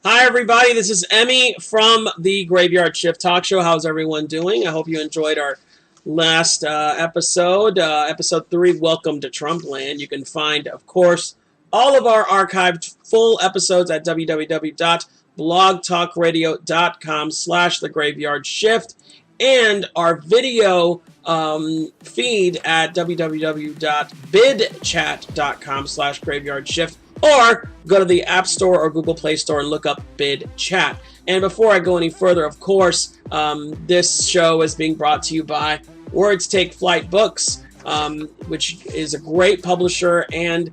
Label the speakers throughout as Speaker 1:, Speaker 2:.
Speaker 1: Hi, everybody. This is Emmy from the Graveyard Shift Talk Show. How's everyone doing? I hope you enjoyed our last episode, episode 3, Welcome to Trumpland. You can find, of course, all of our archived full episodes at www.blogtalkradio.com/The Graveyard Shift and our video feed at www.bidchat.com/Graveyard Shift. Or go to the App Store or Google Play Store and look up Bid Chat. And before I go any further, of course, this show is being brought to you by Words Take Flight Books, which is a great publisher, and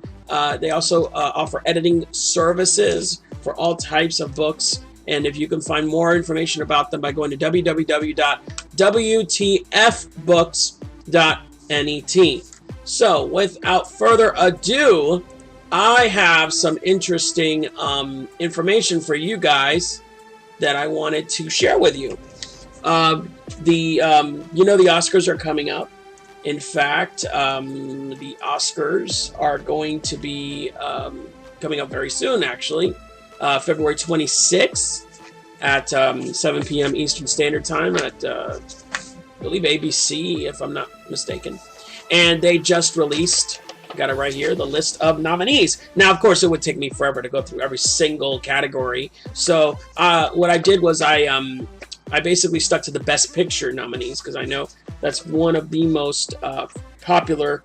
Speaker 1: they also offer editing services for all types of books. And if you can find more information about them by going to www.wtfbooks.net. So, without further ado, I have some interesting information for you guys that I wanted to share with you. The Oscars are coming up. In fact, the Oscars are going to be coming up very soon, actually. February 26th at 7 p.m. Eastern Standard Time at, I believe, ABC, if I'm not mistaken. And they just released, I got it right here, the list of nominees. Now, of course, it would take me forever to go through every single category. So what I did was I basically stuck to the Best Picture nominees because I know that's one of the most popular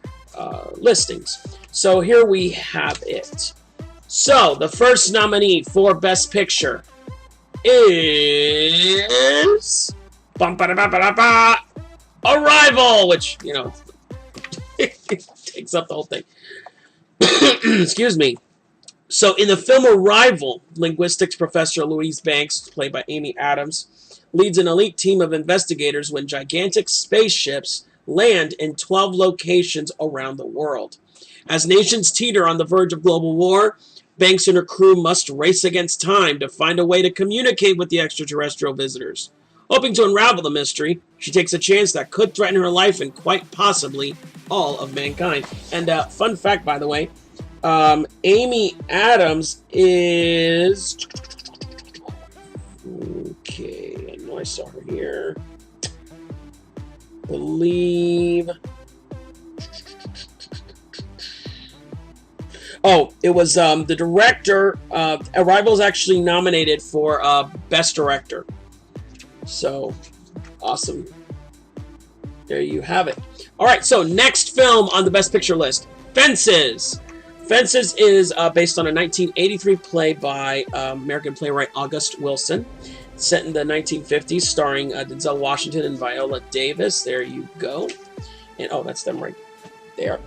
Speaker 1: listings. So here we have it. So the first nominee for Best Picture is Arrival, which, you know, takes up the whole thing. Excuse me. So in the film Arrival, linguistics professor Louise Banks, played by Amy Adams, leads an elite team of investigators when gigantic spaceships land in 12 locations around the world. As nations teeter on the verge of global war, Banks and her crew must race against time to find a way to communicate with the extraterrestrial visitors. Hoping to unravel the mystery, she takes a chance that could threaten her life and quite possibly all of mankind. And fun fact, by the way, Amy Adams is... Okay, I know I saw her here. Believe... Oh, it was the director. Arrival is actually nominated for Best Director. So, awesome. There you have it. All right, so next film on the Best Picture list, Fences. Fences is based on a 1983 play by American playwright August Wilson, set in the 1950s, starring Denzel Washington and Viola Davis. There you go. And oh, that's them right there.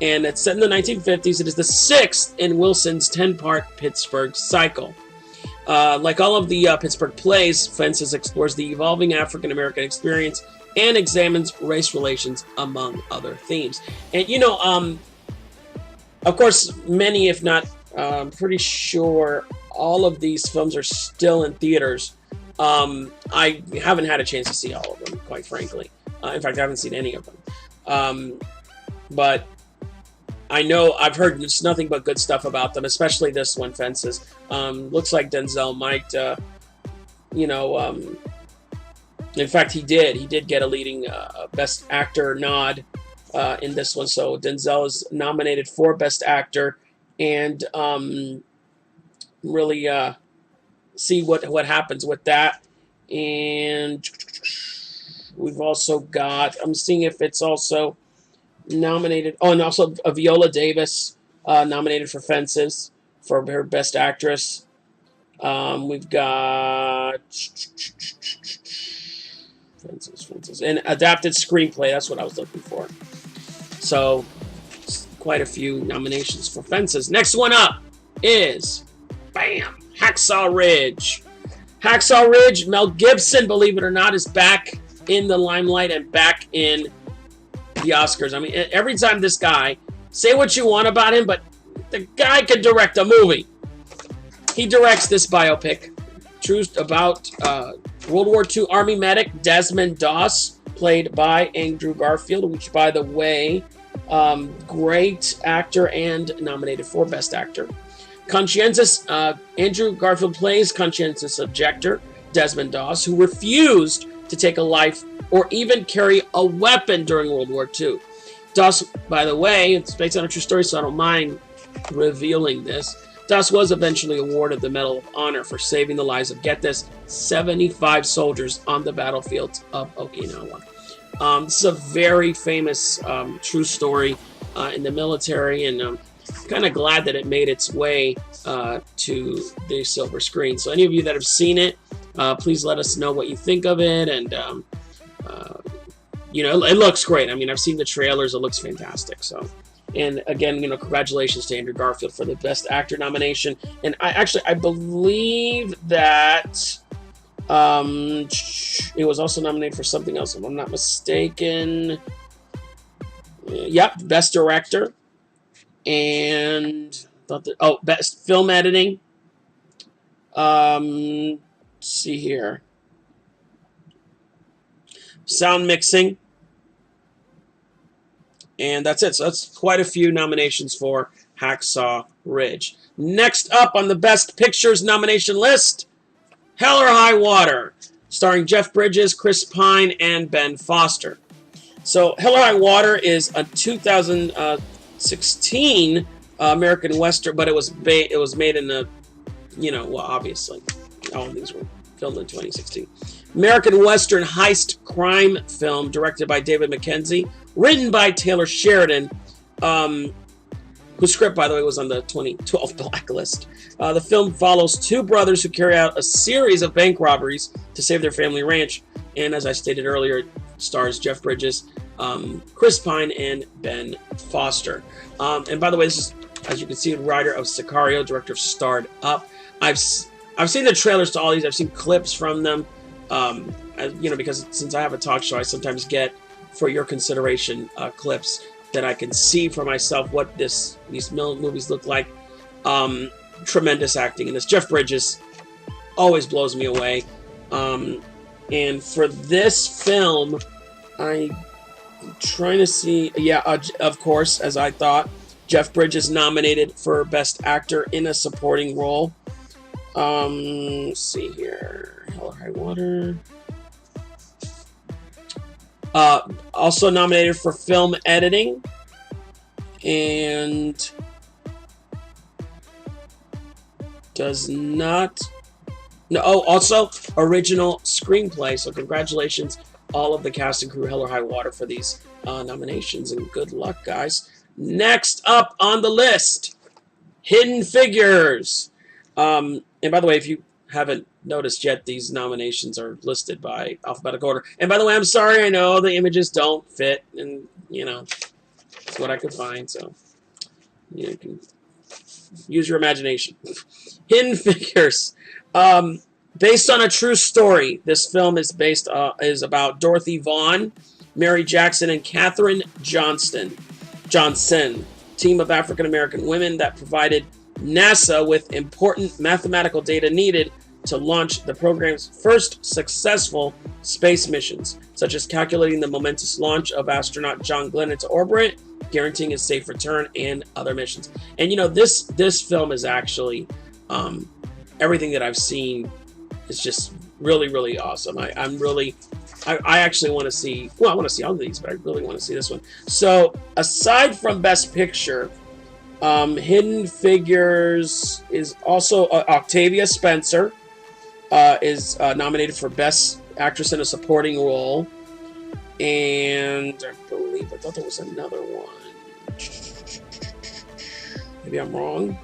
Speaker 1: And it's set in the 1950s. It is the 6th in Wilson's 10-part Pittsburgh cycle. Like all of the Pittsburgh plays, Fences explores the evolving African-American experience and examines race relations, among other themes. And, you know, of course, many, if not, pretty sure all of these films are still in theaters. I haven't had a chance to see all of them, quite frankly. In fact, I haven't seen any of them. But I know I've heard just nothing but good stuff about them, especially this one, Fences. Looks like Denzel might, in fact, he did get a leading Best Actor nod in this one. So Denzel is nominated for Best Actor, and really see what happens with that. And we've also got, I'm seeing if it's also nominated. Oh, and also Viola Davis nominated for Fences for her Best Actress. We've got Fences, and adapted screenplay. That's what I was looking for. So quite a few nominations for Fences. Next one up is Hacksaw Ridge. Hacksaw Ridge. Mel Gibson, believe it or not, is back in the limelight and back in the Oscars. I mean, every time this guy, say what you want about him, but the guy could direct a movie. He directs this biopic, true about World War II Army medic Desmond Doss, played by Andrew Garfield, which, by the way, great actor and nominated for Best Actor. Conscientious, Andrew Garfield plays conscientious objector Desmond Doss, who refused to take a life or even carry a weapon during World War II. Doss, by the way, it's based on a true story, so I don't mind revealing this. Doss was eventually awarded the Medal of Honor for saving the lives of, get this, 75 soldiers on the battlefields of Okinawa. This is a very famous true story in the military, and I'm kind of glad that it made its way to the silver screen. So any of you that have seen it, please let us know what you think of it. And you know, it looks great. I mean, I've seen the trailers. It looks fantastic. So, and again, you know, congratulations to Andrew Garfield for the Best Actor nomination. And I believe that it was also nominated for something else, if I'm not mistaken. Yep, Best Director. And Best Film Editing. Let's see here. Sound Mixing. And that's it. So that's quite a few nominations for Hacksaw Ridge. Next up on the Best Pictures nomination list, Hell or High Water, starring Jeff Bridges, Chris Pine, and Ben Foster. So Hell or High Water is a 2016 American Western, but it was made in the, you know, well, obviously, all of these were filmed in 2016. American Western heist crime film directed by David Mackenzie, written by Taylor Sheridan, whose script, by the way, was on the 2012 blacklist. The film follows two brothers who carry out a series of bank robberies to save their family ranch, and as I stated earlier, it stars Jeff Bridges, Chris Pine, and Ben Foster. And by the way, this is, as you can see, writer of Sicario, director of Starred Up. I've seen the trailers to all these. I've seen clips from them. You know, because since I have a talk show, I sometimes get, for your consideration, clips that I can see for myself what these movies look like. Tremendous acting in this. Jeff Bridges always blows me away. And for this film, I'm trying to see. Yeah, of course, as I thought, Jeff Bridges nominated for Best Actor in a Supporting Role. Let's see here. Hell or High Water. Also nominated for Film Editing. And does not... No, oh, also Original Screenplay. So congratulations, all of the cast and crew, Hell or High Water, for these nominations. And good luck, guys. Next up on the list, Hidden Figures. And by the way, if you haven't noticed yet, these nominations are listed by alphabetical order. And by the way, I'm sorry, I know the images don't fit, and you know, it's what I could find, so you can use your imagination. Hidden Figures. Based on a true story, this film is about Dorothy Vaughan, Mary Jackson, and Katherine Johnson, team of African-American women that provided NASA with important mathematical data needed to launch the program's first successful space missions, such as calculating the momentous launch of astronaut John Glenn into orbit, guaranteeing his safe return, and other missions. And you know, this film is actually everything that I've seen is just really, really awesome. I actually want to see, well, I want to see all of these, but I really want to see this one. So aside from Best Picture, Hidden Figures is also Octavia Spencer is nominated for Best Actress in a Supporting Role, and I thought there was another one. Maybe I'm wrong.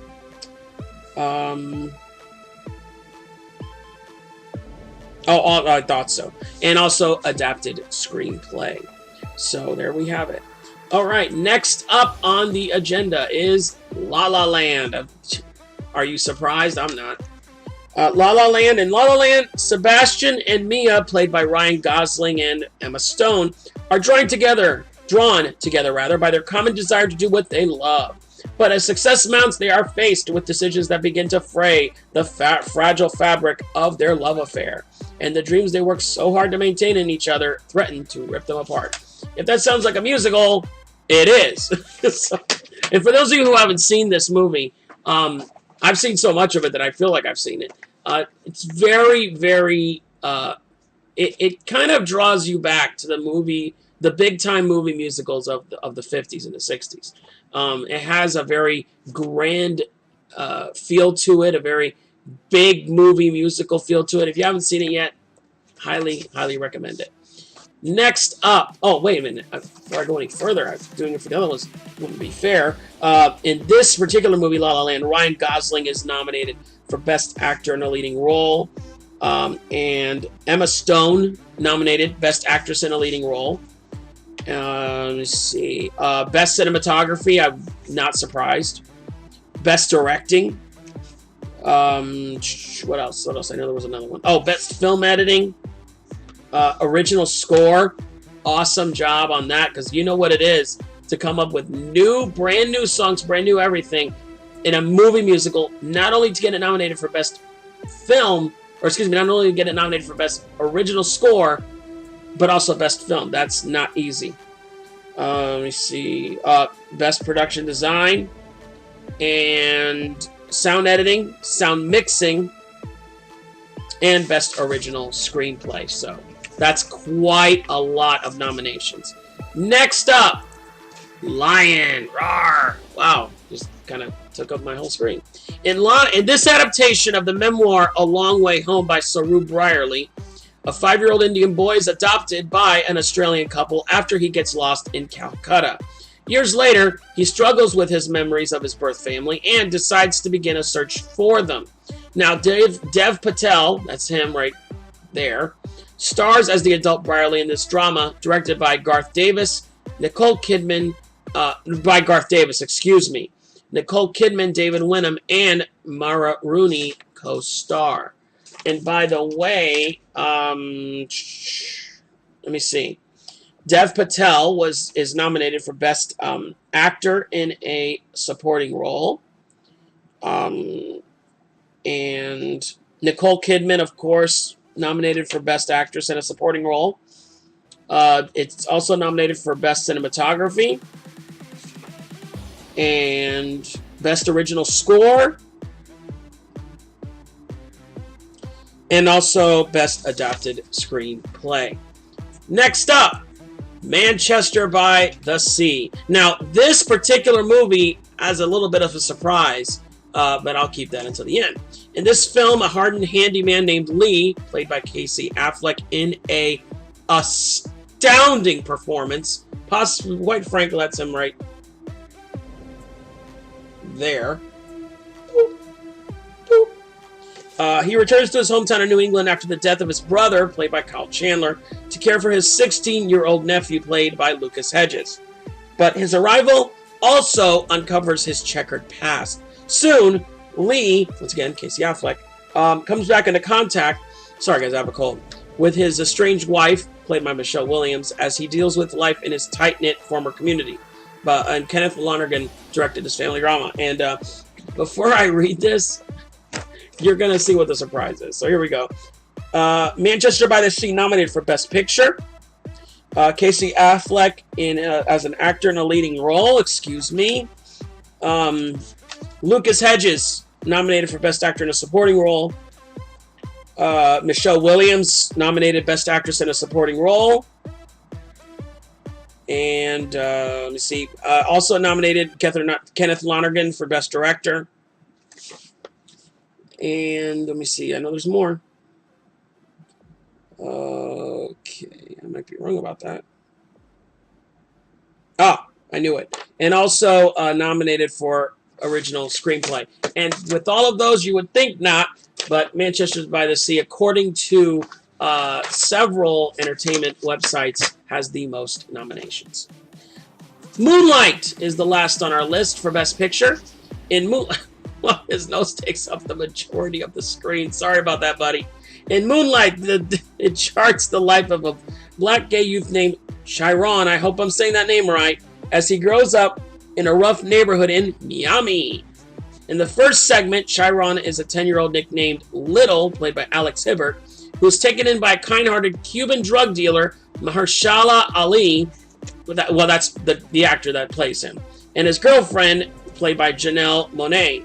Speaker 1: I thought so. And also Adapted Screenplay. So there we have it. All right, next up on the agenda is La La Land. Are you surprised? I'm not. La La Land. In La La Land, Sebastian and Mia, played by Ryan Gosling and Emma Stone, are drawn together by their common desire to do what they love. But as success mounts, they are faced with decisions that begin to fray the fragile fabric of their love affair. And the dreams they work so hard to maintain in each other threaten to rip them apart. If that sounds like a musical, it is. And for those of you who haven't seen this movie, I I've seen so much of it that I feel like I've seen it. It's very, very... It kind of draws you back to the movie, the big-time movie musicals of the 50s and the 60s. It has a very grand feel to it, a very big movie musical feel to it. If you haven't seen it yet, highly, highly recommend it. Next up, oh, wait a minute. Before I go any further, I'm doing it for the other ones. Wouldn't be fair. In this particular movie, La La Land, Ryan Gosling is nominated for Best Actor in a Leading Role. And Emma Stone nominated Best Actress in a Leading Role. Let's see. Best Cinematography, I'm not surprised. Best Directing. What else? What else? I know there was another one. Oh, Best Film Editing. Original Score. Awesome job on that, because you know what it is to come up with brand new songs, brand new everything in a movie musical, not only to get it nominated for Best Film, or excuse me, not only to get it nominated for Best Original Score, but also Best Film. That's not easy. Let me see. Best Production Design and Sound Editing, Sound Mixing, and Best Original Screenplay. So that's quite a lot of nominations. Next up, Lion. Roar. Wow, just kind of took up my whole screen. In this adaptation of the memoir A Long Way Home by Saru Brierley, a 5-year-old Indian boy is adopted by an Australian couple after he gets lost in Calcutta. Years later, he struggles with his memories of his birth family and decides to begin a search for them. Now, Dev Patel, that's him right there, stars as the adult Brierley in this drama, directed by Garth Davis, Nicole Kidman, Nicole Kidman, David Wenham, and Mara Rooney co-star. And by the way, let me see. Dev Patel is nominated for Best Actor in a Supporting Role. And Nicole Kidman, of course, nominated for Best Actress in a Supporting Role. It's also nominated for Best Cinematography and Best Original Score, and also Best Adapted Screenplay. Next up, Manchester by the Sea. Now, this particular movie has a little bit of a surprise, but I'll keep that until the end. In this film, a hardened handyman named Lee, played by Casey Affleck, in a astounding performance, possibly, quite frankly, that's him right there. He returns to his hometown of New England after the death of his brother, played by Kyle Chandler, to care for his 16-year-old nephew, played by Lucas Hedges. But his arrival also uncovers his checkered past. Soon, Lee, once again, Casey Affleck, comes back into contact, sorry guys, I have a cold, with his estranged wife, played by Michelle Williams, as he deals with life in his tight-knit former community. And Kenneth Lonergan directed this family drama. And before I read this, you're going to see what the surprise is. So here we go. Manchester by the Sea nominated for Best Picture. Casey Affleck as an actor in a leading role. Excuse me. Lucas Hedges nominated for Best Actor in a Supporting Role. Michelle Williams nominated Best Actress in a Supporting Role. And let me see. Also nominated Kenneth Lonergan for Best Director. And let me see. I know there's more. Okay, I might be wrong about that. Ah, I knew it. And also nominated for Original Screenplay. And with all of those, you would think not, but Manchester by the Sea, according to several entertainment websites, has the most nominations. Moonlight is the last on our list for Best Picture. In Moonlight, well, his nose takes up the majority of the screen. Sorry about that, buddy. In Moonlight, it charts the life of a black gay youth named Chiron, I hope I'm saying that name right, as he grows up in a rough neighborhood in Miami. In the first segment, Chiron is a 10-year-old nicknamed Little, played by Alex Hibbert, who is taken in by a kind-hearted Cuban drug dealer, Mahershala Ali. Well, that's the actor that plays him. And his girlfriend, played by Janelle Monáe.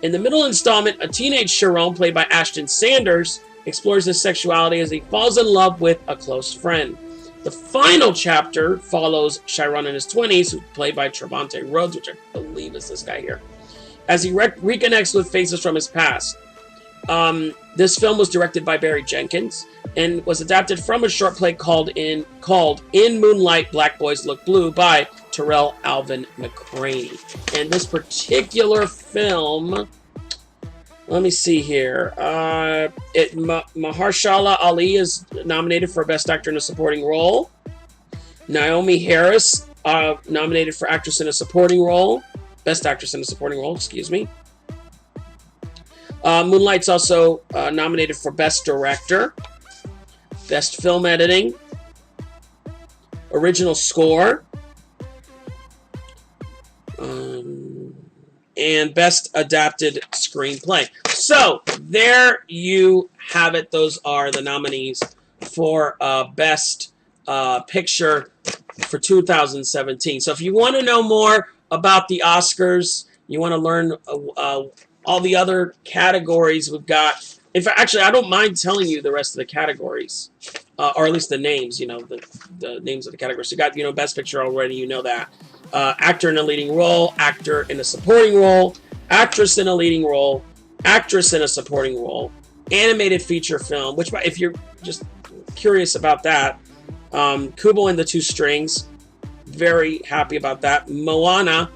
Speaker 1: In the middle installment, a teenage Sharon, played by Ashton Sanders, explores his sexuality as he falls in love with a close friend. The final chapter follows Chiron in his 20s, who's played by Trevante Rhodes, which I believe is this guy here, as he reconnects with faces from his past. This film was directed by Barry Jenkins and was adapted from a short play called In Moonlight, Black Boys Look Blue by Terrell Alvin McCraney. And this particular film, let me see here. Mahershala Ali is nominated for Best Actor in a Supporting Role. Naomi Harris nominated for Actress in a Supporting Role. Best Actress in a Supporting Role, excuse me. Moonlight's also nominated for Best Director, Best Film Editing, Original Score, and Best Adapted Screenplay. So, there you have it. Those are the nominees for Best Picture for 2017. So, if you want to know more about the Oscars, you want to learn all the other categories we've got. In fact, actually, I don't mind telling you the rest of the categories, or at least the names, the names of the categories. You got, Best Picture already, you know that. Actor in a leading role, actor in a supporting role, actress in a leading role, actress in a supporting role, animated feature film, which, if you're just curious about that, Kubo and the Two Strings, very happy about that. Moana,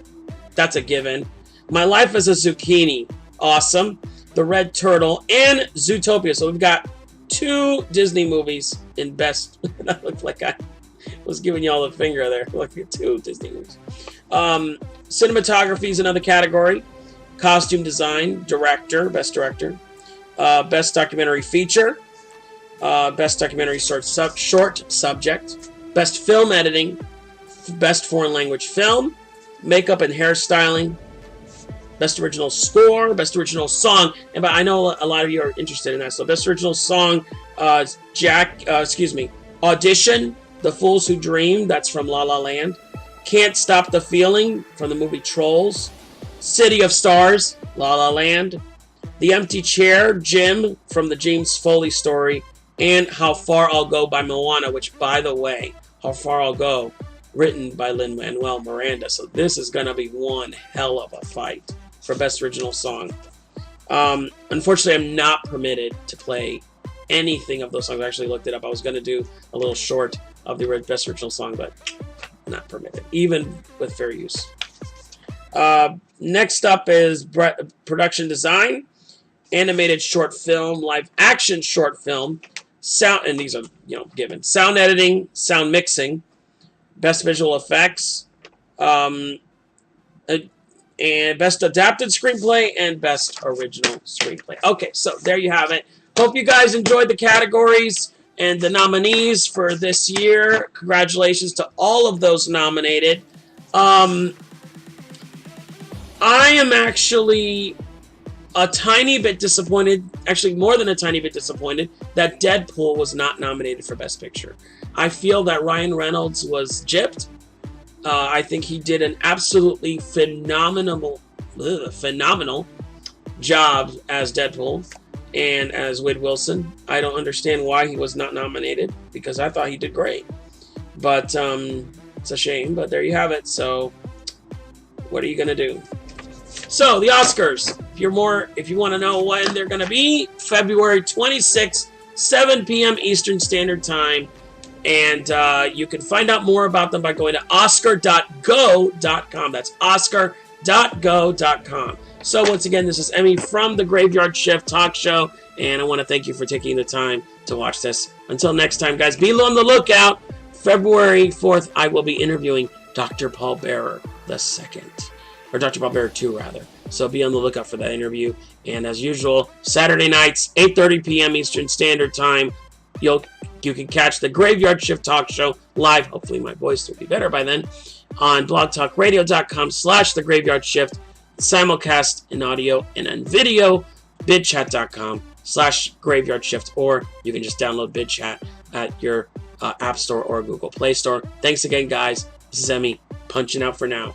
Speaker 1: that's a given. My Life as a Zucchini, awesome. The Red Turtle, and Zootopia. So we've got 2 Disney movies in Best. That looked like I was giving you all the finger there. Look at 2 Disney movies. Cinematography is another category. Costume design, director, Best Director. Best Documentary Feature. Best Documentary Short Subject. Best Film Editing. Best Foreign Language Film. Makeup and Hairstyling. Best Original Score, Best Original Song, and I know a lot of you are interested in that. So Best Original Song, Audition, The Fools Who Dream, that's from La La Land. Can't Stop the Feeling, from the movie Trolls. City of Stars, La La Land. The Empty Chair, Jim, from the James Foley story. And How Far I'll Go by Moana, which, by the way, How Far I'll Go, written by Lin-Manuel Miranda. So this is going to be one hell of a fight for Best Original Song. Unfortunately, I'm not permitted to play anything of those songs. I actually looked it up. I was going to do a little short of the Best Original Song, but not permitted, even with fair use. Next up is Production Design, Animated Short Film, Live Action Short Film, Sound, and these are, given. Sound Editing, Sound Mixing, Best Visual Effects, and Best Adapted Screenplay, and Best Original Screenplay. Okay, so there you have it. Hope you guys enjoyed the categories and the nominees for this year. Congratulations to all of those nominated. I am actually a tiny bit disappointed, actually more than a tiny bit disappointed, that Deadpool was not nominated for Best Picture. I feel that Ryan Reynolds was gypped. I think he did an absolutely phenomenal job as Deadpool and as Wade Wilson. I don't understand why he was not nominated, because I thought he did great. But it's a shame, but there you have it. So what are you going to do? So the Oscars, if you want to know when they're going to be, February 26th, 7 p.m. Eastern Standard Time. And you can find out more about them by going to oscar.go.com. That's oscar.go.com. So once again, this is Emmy from the Graveyard Shift Talk Show, and I want to thank you for taking the time to watch this. Until next time, guys, be on the lookout. February 4th, I will be interviewing Dr. Paul Bearer II, or Dr. Paul Bearer II, rather. So be on the lookout for that interview. And as usual, Saturday nights, 8:30 p.m. Eastern Standard Time, you can catch the Graveyard Shift Talk Show live. Hopefully my voice will be better by then. On blogtalkradio.com/The Graveyard Shift. Simulcast in audio and in video. Bidchat.com/Graveyard Shift. Or you can just download BidChat at your App Store or Google Play Store. Thanks again, guys. This is Emmy, punching out for now.